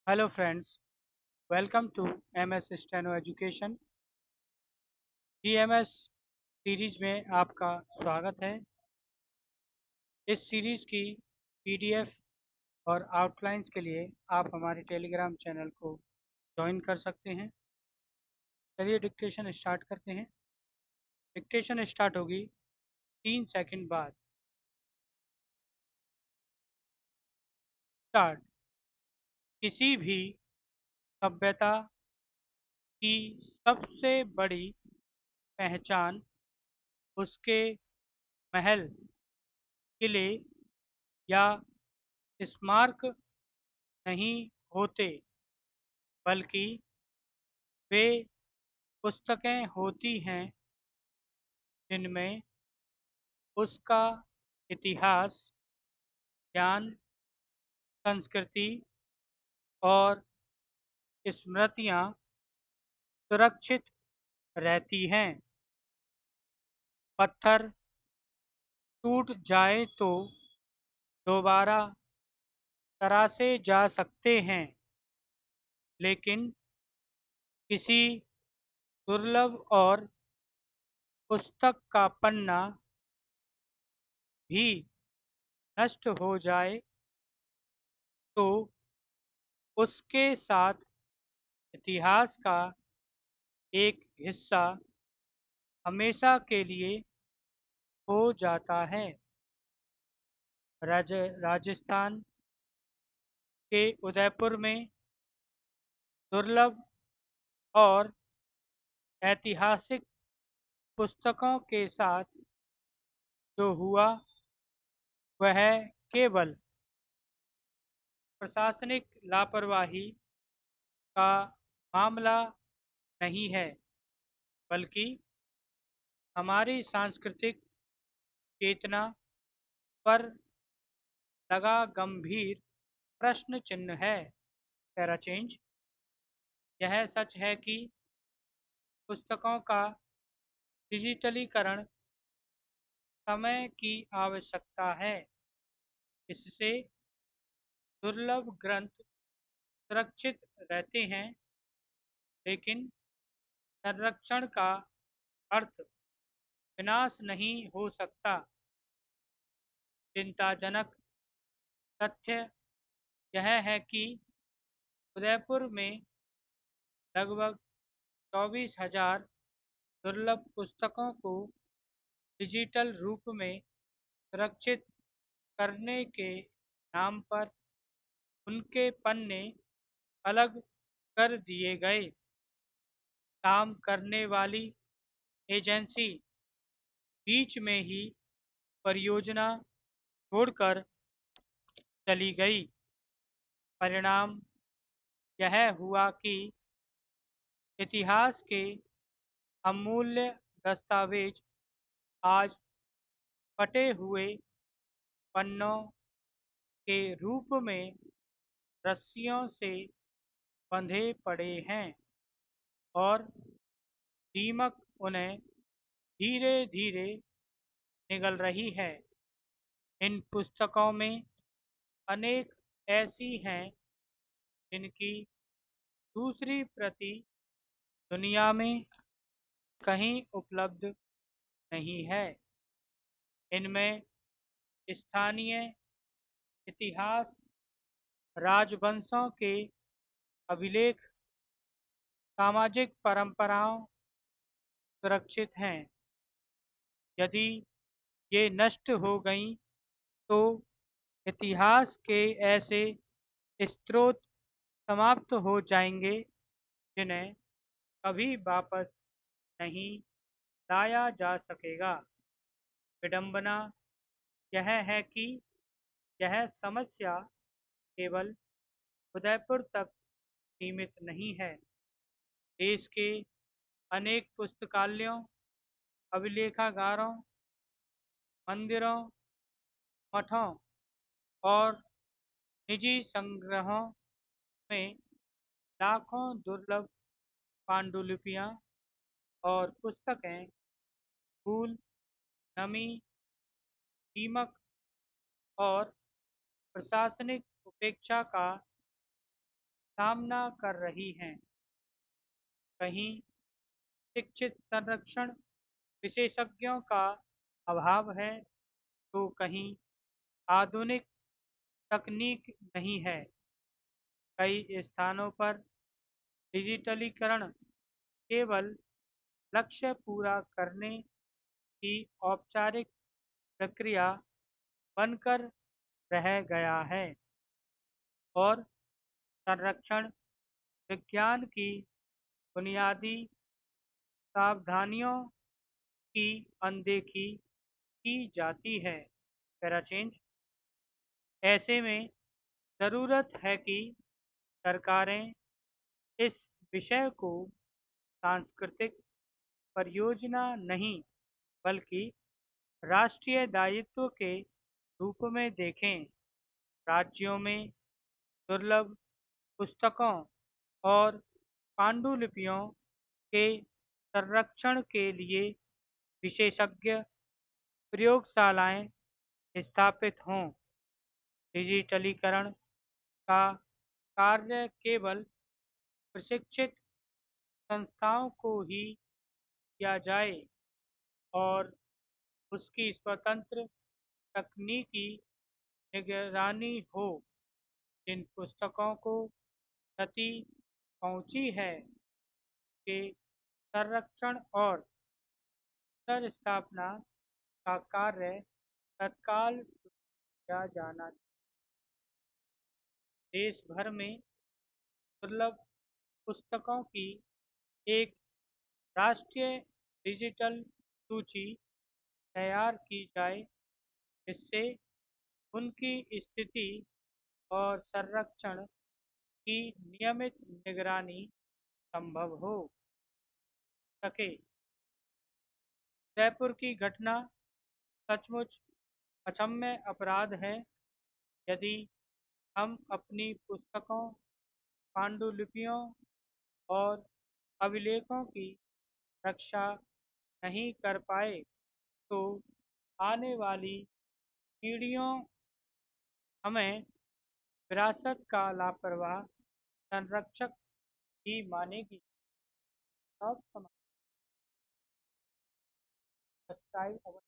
Hello friends, welcome to MS Steno Education। GMS series में आपका स्वागत है। इस सीरीज की पीडीएफ और आउटलाइंस के लिए आप हमारे टेलीग्राम चैनल को ज्वाइन कर सकते हैं। चलिए डिक्टेशन स्टार्ट करते हैं। डिक्टेशन स्टार्ट होगी 3 सेकंड बाद। स्टार्ट। किसी भी सभ्यता की सबसे बड़ी पहचान उसके महल, किले या स्मारक नहीं होते, बल्कि वे पुस्तकें होती हैं जिनमें उसका इतिहास, ज्ञान, संस्कृति और स्मृतियाँ सुरक्षित रहती हैं। पत्थर टूट जाए तो दोबारा तराशे जा सकते हैं, लेकिन किसी दुर्लभ और पुस्तक का पन्ना भी नष्ट हो जाए तो उसके साथ इतिहास का एक हिस्सा हमेशा के लिए हो जाता है। राजस्थान के उदयपुर में दुर्लभ और ऐतिहासिक पुस्तकों के साथ जो हुआ वह केवल प्रशासनिक लापरवाही का मामला नहीं है, बल्कि हमारी सांस्कृतिक चेतना पर लगा गंभीर प्रश्न चिन्ह है। Para change. यह सच है कि पुस्तकों का डिजिटलीकरण समय की आवश्यकता है। इससे दुर्लभ ग्रंथ सुरक्षित रहते हैं, लेकिन संरक्षण का अर्थ विनाश नहीं हो सकता। चिंताजनक तथ्य यह है कि उदयपुर में लगभग 24,000 दुर्लभ पुस्तकों को डिजिटल रूप में सुरक्षित करने के नाम पर उनके पन्ने अलग कर दिए गए। काम करने वाली एजेंसी बीच में ही परियोजना छोड़कर चली गई। परिणाम यह हुआ कि इतिहास के अमूल्य दस्तावेज आज फटे हुए पन्नों के रूप में रस्सियों से बंधे पड़े हैं और दीमक उन्हें धीरे धीरे निगल रही है। इन पुस्तकों में अनेक ऐसी हैं जिनकी दूसरी प्रति दुनिया में कहीं उपलब्ध नहीं है। इनमें स्थानीय इतिहास, राजवंशों के अभिलेख, सामाजिक परंपराओं सुरक्षित हैं। यदि ये नष्ट हो गईं तो इतिहास के ऐसे स्रोत समाप्त हो जाएंगे जिन्हें कभी वापस नहीं लाया जा सकेगा। विडंबना यह है कि यह समस्या केवल उदयपुर तक सीमित नहीं है। देश के अनेक पुस्तकालयों, अभिलेखागारों, मंदिरों, मठों और निजी संग्रहों में लाखों दुर्लभ पांडुलिपियां और पुस्तकें धूल, नमी, दीमक और प्रशासनिक उपेक्षा का सामना कर रही हैं। कहीं शिक्षित संरक्षण विशेषज्ञों का अभाव है, तो कहीं आधुनिक तकनीक नहीं है। कई स्थानों पर डिजिटलीकरण केवल लक्ष्य पूरा करने की औपचारिक प्रक्रिया बनकर रह गया है और संरक्षण विज्ञान की बुनियादी सावधानियों की अनदेखी की जाती है। Para change. ऐसे में ज़रूरत है कि सरकारें इस विषय को सांस्कृतिक परियोजना नहीं बल्कि राष्ट्रीय दायित्व के रूप में देखें। राज्यों में दुर्लभ पुस्तकों और पांडुलिपियों के संरक्षण के लिए विशेषज्ञ प्रयोगशालाएं स्थापित हों। डिजिटलीकरण का कार्य केवल प्रशिक्षित संस्थाओं को ही किया जाए और उसकी स्वतंत्र तकनीकी निगरानी हो। जिन पुस्तकों को क्षति पहुंची है के संरक्षण और पुनर्स्थापना का कार्य तत्काल शुरू किया जाना चाहिए। देश भर में दुर्लभ पुस्तकों की एक राष्ट्रीय डिजिटल सूची तैयार की जाए, जिससे उनकी स्थिति और संरक्षण की नियमित निगरानी संभव हो सके। जयपुर की घटना सचमुच अक्षम्य अपराध है। यदि हम अपनी पुस्तकों, पांडुलिपियों और अभिलेखों की रक्षा नहीं कर पाए, तो आने वाली पीढ़ियों हमें विरासत का लापरवाह संरक्षक ही मानेगी। अब सब्सक्राइब